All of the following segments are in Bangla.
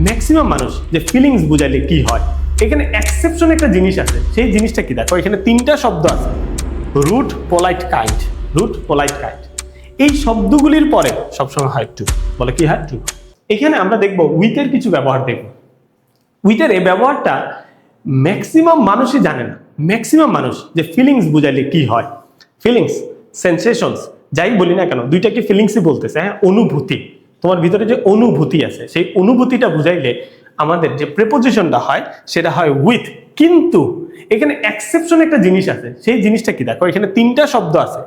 ম্যাক্সিমাম মানুষ যে ফিলিংস বুঝাইলে কি হয়, এখানে এক্সেপশন একটা জিনিস আছে। সেই জিনিসটা কি দেখো, এখানে তিনটা শব্দ আছে, rude, polite, kind. Rude, polite, kind, এই শব্দগুলির পরে সবসময় হয় টু। বলে কি হয়? টু। এখানে আমরা দেখবো উইথের কিছু ব্যবহার দেখব। উইথের এই ব্যবহারটা ম্যাক্সিমাম মানুষই জানে না। ম্যাক্সিমাম মানুষ যে ফিলিংস বুঝাইলে কি হয়, ফিলিংস, সেন্সেশনস, যাই বলি না কেন, দুইটা কি ফিলিংসই বলতেছে। হ্যাঁ, অনুভূতি। তোমার ভিতরে যে অনুভূতি আছে, সেই অনুভূতিটা বুঝাইলে আমাদের যে প্রেপোজিশনটা হয় সেটা হয় উইথ। কিন্তু এখানে এক্সেপশন একটা জিনিস আছে। সেই জিনিসটা কি দেখো, এখানে তিনটা শব্দ আছে,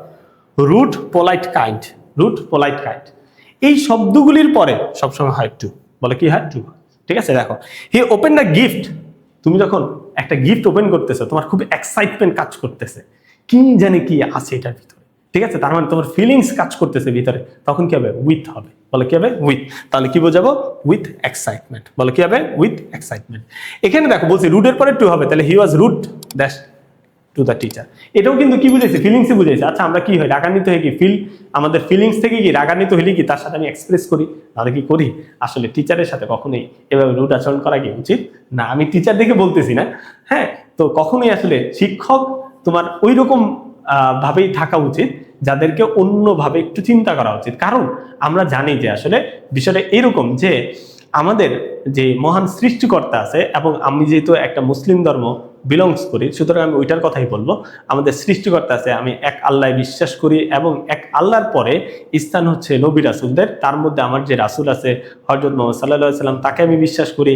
rude, polite, kind. Rude, polite, kind, এই শব্দগুলির পরে সবসময় হয় টু। বলে কি হয়? টু। ঠিক আছে, দেখো, হি ওপেন দ্য গিফট। তুমি যখন একটা গিফট ওপেন করতেছো, তোমার খুব এক্সাইটমেন্ট কাজ করতেছে, কি জানি কি আছে এটার ভিতরে। ঠিক আছে, তার মানে তোমার ফিলিংস কাজ করতেছে ভিতরে, তখন কি হবে? উইথ হবে। বলে কি হবে? উইথ। তাহলে কি বোঝাবো? With excitement. বলে কি হবে? With excitement. এখানে দেখো বলছি রুটের পরে টু হবে, তাহলে হি ওয়াজ রুট দ্যাশ টু দ্য টিচার। এটাও কিন্তু কি বুঝাইছে? ফিলিংসই বুঝাইছে। আচ্ছা, আমরা কি হয় রাগান্বিত হয়ে কি আমাদের ফিলিংস থেকে কি রাগান্বিত হলে কি তার সাথে আমি এক্সপ্রেস করি? তাহলে কি করি? আসলে টিচারের সাথে কখনোই এভাবে রুট আচরণ করা কি উচিত না। আমি টিচার দেখে বলতেছি না, হ্যাঁ, তো কখনোই আসলে শিক্ষক তোমার ওই রকম ভাবেই থাকা উচিত, যাদেরকে অন্যভাবে একটু চিন্তা করা উচিত। কারণ আমরা জানি যে আসলে বিষয়টা এরকম যে আমাদের যে মহান সৃষ্টিকর্তা আছে, এবং আমি যেহেতু একটা মুসলিম ধর্ম বিলংস করি, সুতরাং আমি ওইটার কথাই বলবো। আমাদের সৃষ্টিকর্তা আছে, আমি এক আল্লাহ বিশ্বাস করি, এবং এক আল্লাহর পরে স্থান হচ্ছে নবী রাসূলদের। তার মধ্যে আমার যে রাসূল আছে হযরত মুহাম্মদ সাল্লাল্লাহু আলাইহি সাল্লাম, তাকে আমি বিশ্বাস করি।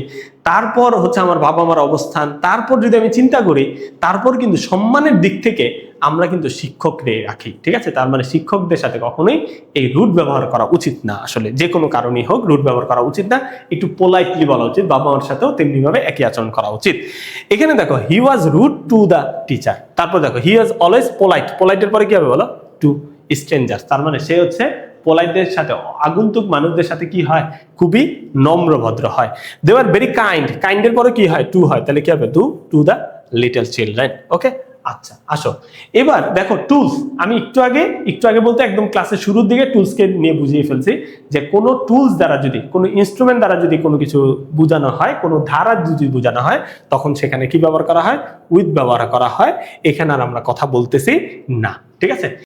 তারপর হচ্ছে আমার বাবা মার অবস্থান। তারপর যদি আমি চিন্তা করি, তারপর কিন্তু সম্মানের দিক থেকে আমরা কিন্তু শিক্ষকদের রাখি। ঠিক আছে, তার মানে শিক্ষকদের সাথে কখনোই এই রুট ব্যবহার করা উচিত না। আসলে যে কোনো কারণেই হোক রুট ব্যবহার করা উচিত না, একটু পোলাইটলি বলা উচিত। বাবা মার সাথেও তেমনি ভাবে একই আচরণ করা উচিত। এখানে দেখো হি ওয়াজ রুট টু দ্য টিচার। তারপর দেখো হি ওয়াজ অলওয়েজ পোলাইট। পোলাইটের পরে কি হবে বলো? To strangers. তার মানে সে হচ্ছে পোলাইটদের সাথে, আগন্তুক মানুষদের সাথে কি হয়? খুবই নম্র ভদ্র হয়। দে আর ভেরি কাইন্ড। কাইন্ডের পরে কি হয়? টু হয়। তাহলে কি হবে? To the little children. Okay, আচ্ছা আসো এবার দেখো টুলস। আমি একটু আগে বলতে একদম ক্লাসের শুরুর দিকে টুলসকে নিয়ে বুঝিয়ে ফেলছি যে কোনো টুলস দ্বারা যদি, কোনো ইনস্ট্রুমেন্ট দ্বারা যদি কোনো কিছু বোঝানো হয়, কোনো ধারা যদি বোঝানো হয়, তখন সেখানে কি ব্যবহার করা হয়? উইথ ব্যবহার করা হয়। এখানে আর আমরা কথা বলতেছি না। ঠিক আছে।